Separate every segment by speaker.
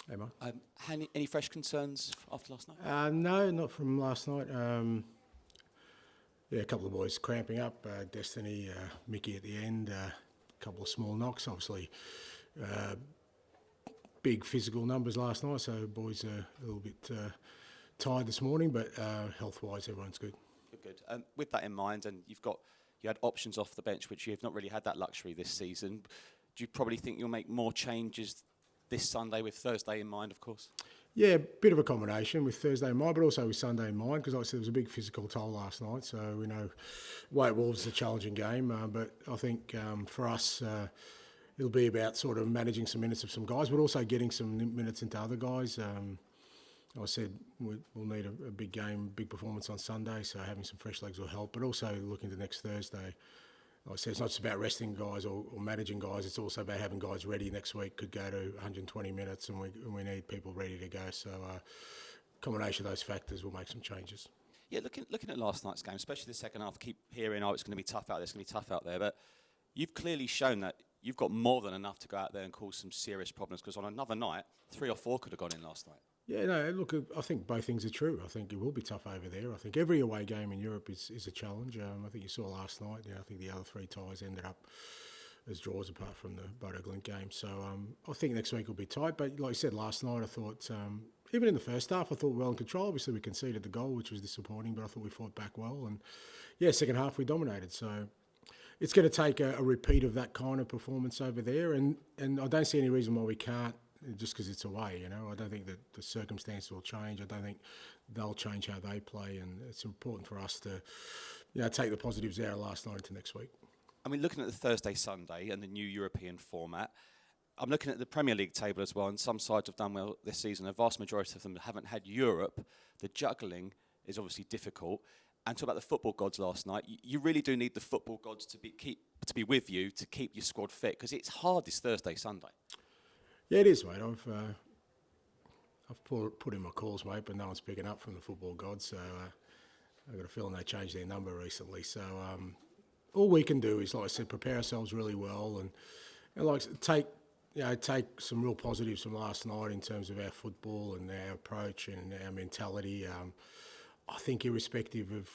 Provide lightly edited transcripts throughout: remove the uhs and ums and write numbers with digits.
Speaker 1: Hey, Mark.
Speaker 2: Any fresh concerns after last night?
Speaker 1: No, not from last night. A couple of boys cramping up. Destiny, Mickey at the end. A couple of small knocks. Obviously, big physical numbers last night, so boys are a little bit tired this morning, but health-wise, everyone's good.
Speaker 2: Good. With that in mind, and you had options off the bench, which you've not really had that luxury this season. Do you probably think you'll make more changes this Sunday with Thursday in mind, of course?
Speaker 1: Yeah, bit of a combination with Thursday in mind, but also with Sunday in mind, because like I said, there was a big physical toll last night. So we know White Wolves is a challenging game, but I think for us, it'll be about sort of managing some minutes of some guys, but also getting some minutes into other guys. I said we'll need a big game, big performance on Sunday, so having some fresh legs will help, but also looking to next Thursday. Like I said, it's not just about resting guys or managing guys, it's also about having guys ready next week. Could go to 120 minutes and we need people ready to go. So combination of those factors will make some changes.
Speaker 2: Yeah, looking at last night's game, especially the second half, keep hearing, it's going to be tough out there, it's going to be tough out there, but you've clearly shown that you've got more than enough to go out there and cause some serious problems, because on another night, 3 or 4 could have gone in last night.
Speaker 1: Yeah, no, look, I think both things are true. I think it will be tough over there. I think every away game in Europe is a challenge. I think you saw last night, I think the other 3 ties ended up as draws apart from the Postecoglou game. So I think next week will be tight. But like I said, last night I thought, even in the first half, I thought well in control. Obviously we conceded the goal, which was disappointing, but I thought we fought back well. And yeah, second half we dominated. So it's going to take a repeat of that kind of performance over there. And I don't see any reason why we can't, just because it's away, I don't think that the circumstances will change. I don't think they'll change how they play, and it's important for us to, take the positives out of last night into next week.
Speaker 2: I mean, looking at the Thursday, Sunday and the new European format, I'm looking at the Premier League table as well, and some sides have done well this season. A vast majority of them haven't had Europe. The juggling is obviously difficult. And talk about the football gods last night. You really do need the football gods to be with you to keep your squad fit, because it's hard this Thursday, Sunday.
Speaker 1: Yeah, it is, mate. I've put in my calls, mate, but no one's picking up from the football gods. So I've got a feeling they changed their number recently. So all we can do is, like I said, prepare ourselves really well and like take some real positives from last night in terms of our football and our approach and our mentality. I think irrespective of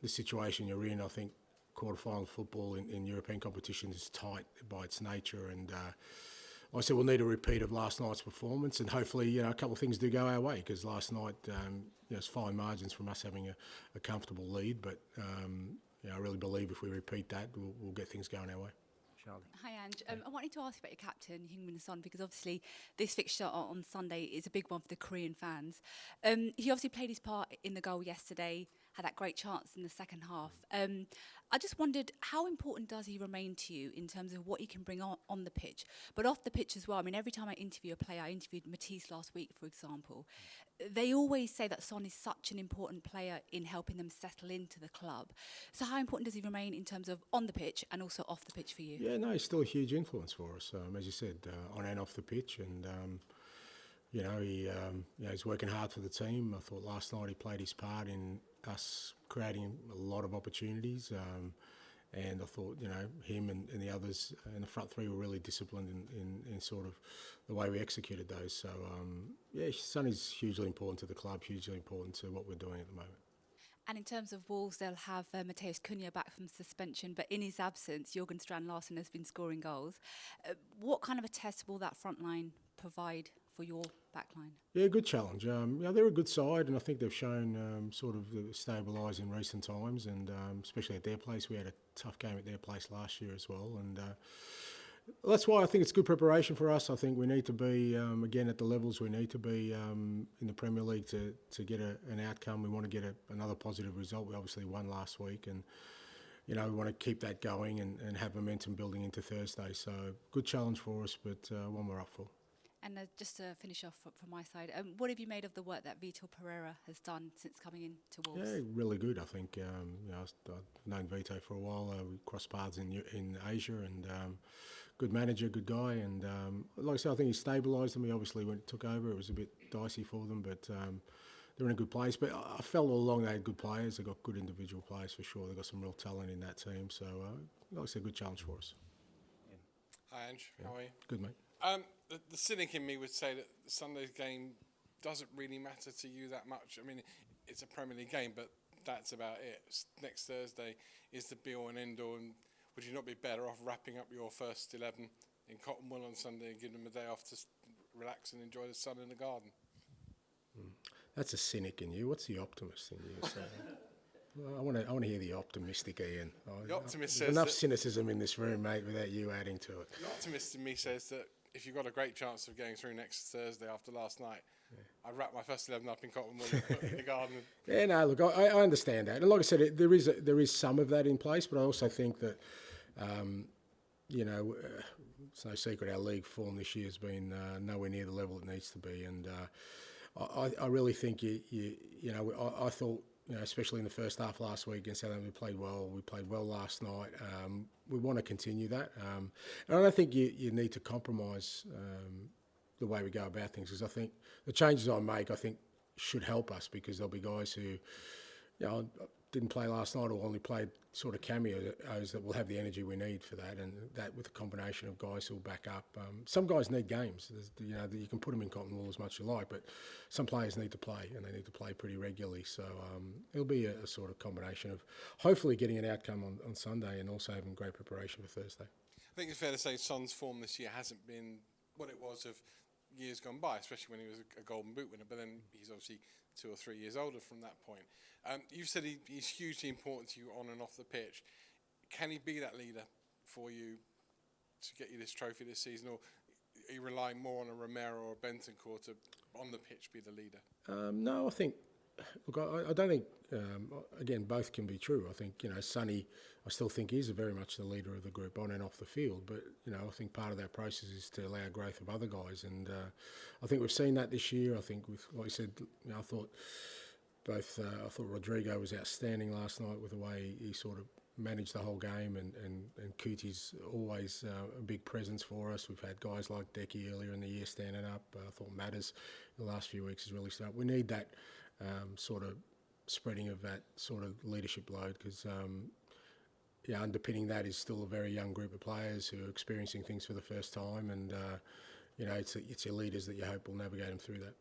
Speaker 1: the situation you're in, I think quarterfinal football in European competition is tight by its nature, and like I said, we'll need a repeat of last night's performance, and hopefully, a couple of things do go our way, because last night, it's fine margins from us having a comfortable lead, but I really believe if we repeat that, we'll get things going our way. Charlie.
Speaker 3: Hi, Ange. I wanted to ask about your captain, Heung-min Son, because obviously this fixture on Sunday is a big one for the Korean fans. He obviously played his part in the goal yesterday, had that great chance in the second half. I just wondered, how important does he remain to you in terms of what he can bring on the pitch, but off the pitch as well? I mean, every time I interview a player, I interviewed Matisse last week, for example, they always say that Son is such an important player in helping them settle into the club. So how important does he remain in terms of on the pitch and also off the pitch for you?
Speaker 1: Yeah, no, he's still a huge influence for us, as you said, on and off the pitch, and he's working hard for the team. I thought last night he played his part in us creating a lot of opportunities, and I thought him and the others in the front 3 were really disciplined in sort of the way we executed those. So Son is hugely important to the club, hugely important to what we're doing at the moment.
Speaker 3: And in terms of Wolves, they'll have Mateus Cunha back from suspension, but in his absence, Jürgen Strand-Larsen has been scoring goals. What kind of a test will that front line provide for your back line? Yeah,
Speaker 1: good challenge. They're a good side, and I think they've shown sort of stabilise in recent times, and especially at their place. We had a tough game at their place last year as well, and that's why I think it's good preparation for us. I think we need to be, again, at the levels we need to be in the Premier League to get an outcome. We want to get another positive result. We obviously won last week, and we want to keep that going and have momentum building into Thursday. So good challenge for us, but one we're up for.
Speaker 3: And just to finish off from my side, what have you made of the work that Vitor Pereira has done since coming into Wolves?
Speaker 1: Yeah, really good. I think I've known Vito for a while. We crossed paths in Asia, and good manager, good guy. And like I said, I think he stabilised them. He obviously, when it took over, it was a bit dicey for them, but they're in a good place. But I felt all along they had good players. They've got good individual players for sure. They've got some real talent in that team. So, like I said, good challenge for us.
Speaker 4: Hi, Ange. How are you?
Speaker 1: Good, mate.
Speaker 4: The cynic in me would say that Sunday's game doesn't really matter to you that much. I mean, it's a Premier League game, but that's about it. Next Thursday is the be-all and end-all, and would you not be better off wrapping up your first 11 in Cotton Wool on Sunday and giving them a day off to relax and enjoy the sun in the garden?
Speaker 1: That's a cynic in you. What's the optimist in you? So, well, I want to hear the optimistic Ian.
Speaker 4: The optimist
Speaker 1: There's
Speaker 4: says
Speaker 1: enough
Speaker 4: that-
Speaker 1: cynicism in this room, mate, without you adding to it.
Speaker 4: The optimist in me says that if you've got a great chance of going through next Thursday after last night, I'd wrap my first 11 up in Cotton Wool and put it in the garden.
Speaker 1: Yeah, no, look, I understand that, and like I said, there is some of that in place, but I also think that, it's no secret our league form this year has been nowhere near the level it needs to be, and I really think I thought, especially in the first half last week against Southampton, we played well. We played well last night. We want to continue that, and I don't think you need to compromise the way we go about things, because I think the changes I make, should help us, because there'll be guys who, didn't play last night or only played sort of cameos that will have the energy we need for that, and that with a combination of guys who'll back up. Some guys need games. You can put them in Cotton Wool as much as you like, but some players need to play, and they need to play pretty regularly. So it'll be a sort of combination of hopefully getting an outcome on Sunday and also having great preparation for Thursday.
Speaker 4: I think it's fair to say Son's form this year hasn't been what it was of years gone by, especially when he was a Golden Boot winner, but then he's obviously 2 or 3 years older from that point. You've said he's hugely important to you on and off the pitch. Can he be that leader for you to get you this trophy this season, or are you relying more on a Romero or a Bentancur to, on the pitch, be the leader?
Speaker 1: No, I think, look, I don't think, again, both can be true. I think, Sonny, I still think is very much the leader of the group on and off the field, but, I think part of that process is to allow growth of other guys, and I think we've seen that this year. I think, like I said, I thought Rodrigo was outstanding last night with the way he sort of managed the whole game, and Cooty's always a big presence for us. We've had guys like Decky earlier in the year standing up. I thought Matters in the last few weeks has really started. We need that sort of spreading of that sort of leadership load, because underpinning that is still a very young group of players who are experiencing things for the first time, and it's your leaders that you hope will navigate them through that.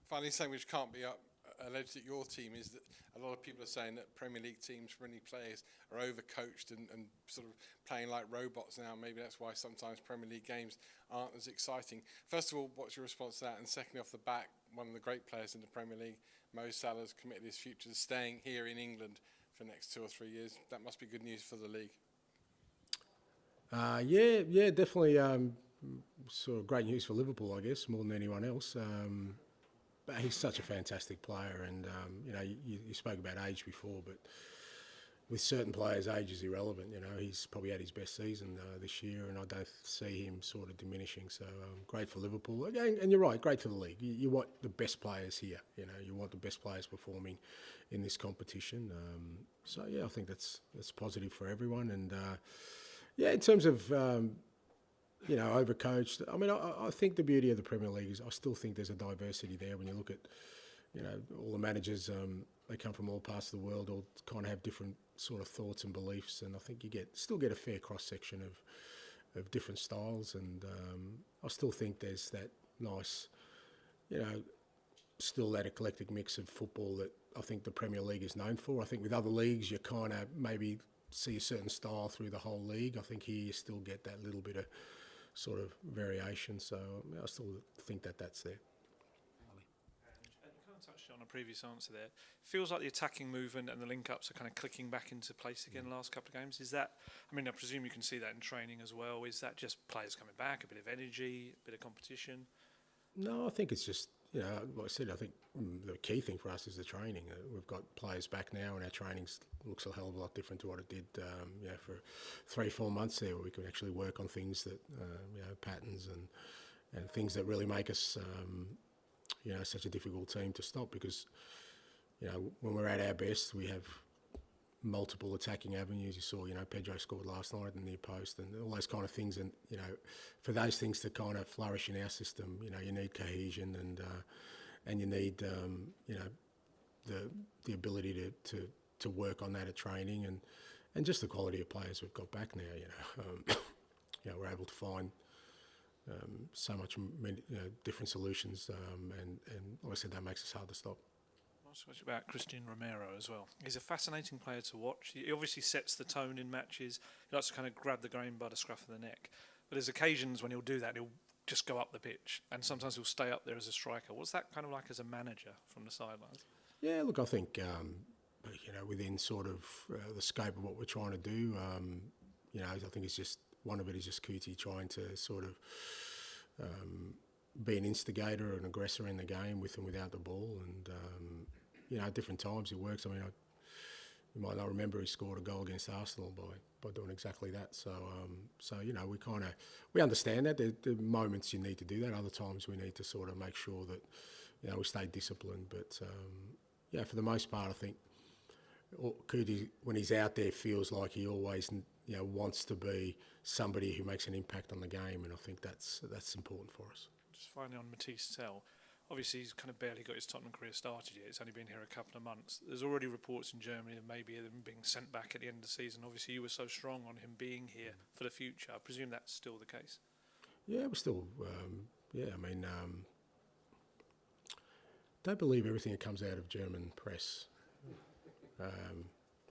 Speaker 4: Finally, something which can't be alleged at your team is that a lot of people are saying that Premier League teams, Premier League players, are overcoached and sort of playing like robots now. Maybe that's why sometimes Premier League games aren't as exciting. First of all, what's your response to that? And secondly, off the back, one of the great players in the Premier League, Mo Salah's committed his future to staying here in England for the next 2 or 3 years. That must be good news for the league.
Speaker 1: Yeah, definitely sort of great news for Liverpool, I guess, more than anyone else. But he's such a fantastic player, and you spoke about age before, but with certain players, age is irrelevant. He's probably had his best season this year, and I don't see him sort of diminishing. So great for Liverpool, and you're right, great for the league. You want the best players here. You want the best players performing in this competition. I think that's positive for everyone. And in terms of overcoached. I mean, I think the beauty of the Premier League is I still think there's a diversity there. When you look at, all the managers, they come from all parts of the world, all kind of have different sort of thoughts and beliefs, and I think you still get a fair cross section of different styles, and I still think there's that nice, still that eclectic mix of football that I think the Premier League is known for. I think with other leagues you kind of maybe see a certain style through the whole league. I think here you still get that little bit of sort of variation, so I still think that's there.
Speaker 5: And you kind of touched on a previous answer there. Feels like the attacking movement and the link-ups are kind of clicking back into place again the last couple of games. Is that, I presume you can see that in training as well. Is that just players coming back, a bit of energy, a bit of competition?
Speaker 1: No, I think it's just, like I said, I think the key thing for us is the training. We've got players back now, and our training looks a hell of a lot different to what it did, for 3-4 months there, where we could actually work on things that, patterns and things that really make us, such a difficult team to stop. Because, when we're at our best, we have multiple attacking avenues. You saw, Pedro scored last night in the near post, and all those kind of things. And for those things to kind of flourish in our system, you need cohesion, and you need the ability to work on that at training, and just the quality of players we've got back now. We're able to find so much different solutions, and like I said, that makes us hard to stop.
Speaker 5: I'll switch about Christian Romero as well. He's a fascinating player to watch. He obviously sets the tone in matches. He likes to kind of grab the game by the scruff of the neck. But there's occasions when he'll do that, he'll just go up the pitch, and sometimes he'll stay up there as a striker. What's that kind of like as a manager from the sidelines?
Speaker 1: Yeah, look, I think within sort of the scope of what we're trying to do, I think it's just one of it is just Kuti trying to sort of be an instigator, an aggressor in the game with and without the ball, and at different times it works. I mean, you might not remember he scored a goal against Arsenal by doing exactly that. So we understand that there are moments you need to do that. Other times we need to sort of make sure that we stay disciplined. But for the most part, I think Kuti, when he's out there, feels like he always wants to be somebody who makes an impact on the game, and I think that's important for us.
Speaker 5: Just finally on Matisse Tell, obviously he's kind of barely got his Tottenham career started yet. It's only been here a couple of months. There's already reports in Germany of maybe him being sent back at the end of the season. Obviously you were so strong on him being here for the future. I presume that's still the case.
Speaker 1: Yeah, we're still, don't believe everything that comes out of German press.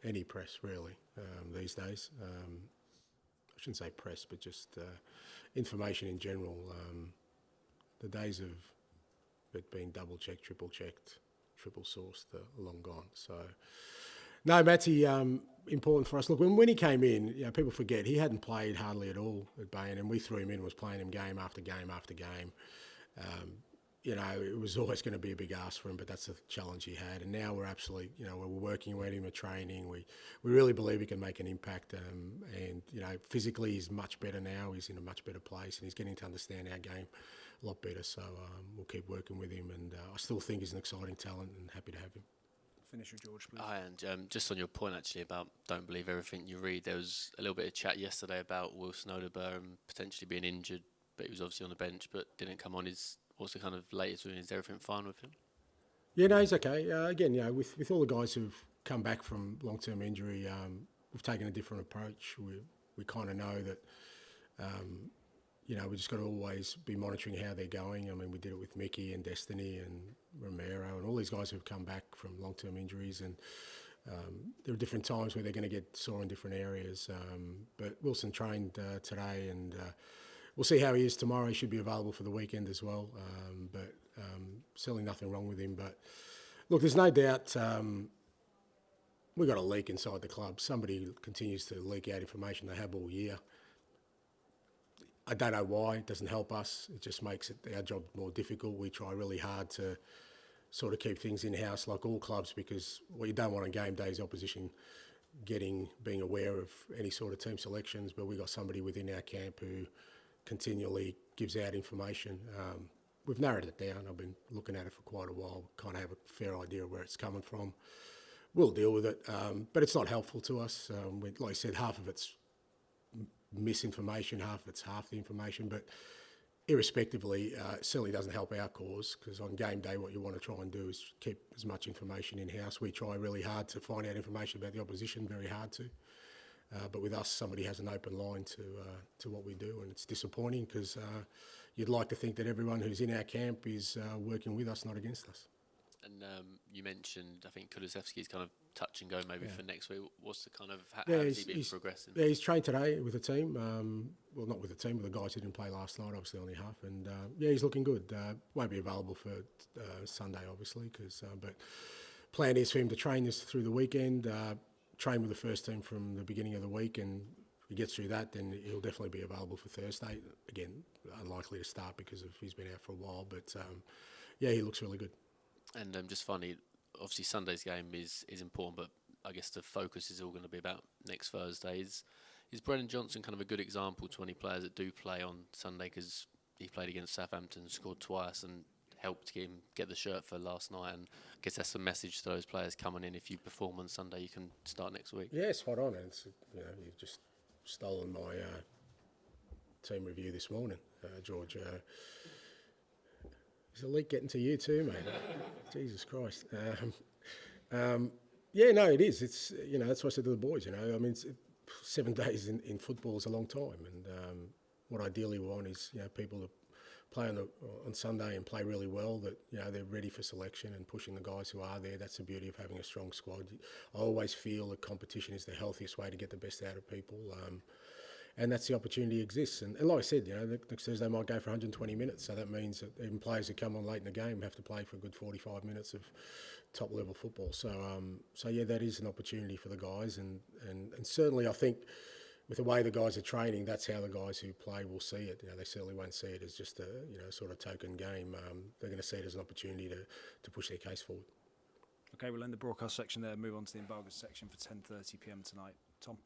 Speaker 1: Any press, really, these days. I shouldn't say press, but just information in general. The days of it being double-checked, triple-checked, triple-sourced are long gone. So, no, Matty, important for us. Look, when he came in, people forget, he hadn't played hardly at all at Bayern, and we threw him in and was playing him game after game after game. It was always going to be a big ask for him, but that's the challenge he had. And now we're absolutely, we're working with him, we're training. We really believe he can make an impact. And physically he's much better now. He's in a much better place, and he's getting to understand our game a lot better. So we'll keep working with him. And I still think he's an exciting talent, and happy to have him.
Speaker 6: Finish with George, please.
Speaker 7: Hi, and just on your point actually about don't believe everything you read, there was a little bit of chat yesterday about Wilson Odegaard potentially being injured, but he was obviously on the bench but didn't come on. What's the kind of latest with him? Is everything fine with him?
Speaker 1: Yeah, no, he's okay. Again, with all the guys who've come back from long-term injury, we've taken a different approach. We kind of know that, we just got to always be monitoring how they're going. I mean, we did it with Mickey and Destiny and Romero and all these guys who've come back from long-term injuries, and there are different times where they're going to get sore in different areas. But Wilson trained today, and we'll see how he is tomorrow. He should be available for the weekend as well. But certainly nothing wrong with him. But look, there's no doubt we've got a leak inside the club. Somebody continues to leak out information they have all year. I don't know why. It doesn't help us. It just makes our job more difficult. We try really hard to sort of keep things in-house like all clubs, because what you don't want on game day is opposition being aware of any sort of team selections. But we've got somebody within our camp who continually gives out information. We've narrowed it down. I've been looking at it for quite a while, kind of have a fair idea of where it's coming from. We'll deal with it, but it's not helpful to us. Like I said, half of it's misinformation, half of it's half the information, but irrespectively, it certainly doesn't help our cause, because on game day what you want to try and do is keep as much information in-house. We try really hard to find out information about the opposition, very hard to. But with us, somebody has an open line to what we do, and it's disappointing because you'd like to think that everyone who's in our camp is working with us, not against us.
Speaker 7: And you mentioned, I think Kulusevski's kind of touch and go maybe for next week. What's the kind of, how has he been progressing? Yeah,
Speaker 1: he's trained today with the team. Well, not with the team, with the guys who didn't play last night, obviously only half. And he's looking good. Won't be available for Sunday, obviously, but plan is for him to train this through the weekend, train with the first team from the beginning of the week, and if he gets through that, then he'll definitely be available for Thursday. Again, unlikely to start because he's been out for a while, but he looks really good.
Speaker 7: And just finally, obviously Sunday's game is important, but I guess the focus is all going to be about next Thursday. Is Brennan Johnson kind of a good example to any players that do play on Sunday, because he played against Southampton, scored twice, and helped him get the shirt for last night? And I guess that's a message to those players coming in. If you perform on Sunday, you can start next week.
Speaker 1: Yeah, spot on. And you've just stolen my team review this morning, George. Is the leak getting to you too, mate? Jesus Christ. It is. It's that's what I said to the boys. I mean, 7 days in football is a long time, and what I ideally want is people to play on Sunday and play really well. That they're ready for selection and pushing the guys who are there. That's the beauty of having a strong squad. I always feel that competition is the healthiest way to get the best out of people. And that's the opportunity exists. And like I said, next Thursday might go for 120 minutes. So that means that even players who come on late in the game have to play for a good 45 minutes of top level football. So yeah, that is an opportunity for the guys. And certainly I think with the way the guys are training, that's how the guys who play will see it. They certainly won't see it as just a sort of token game. They're going to see it as an opportunity to push their case forward.
Speaker 6: Okay, we'll end the broadcast section there. Move on to the embargoed section for 10:30 p.m. tonight. Tom.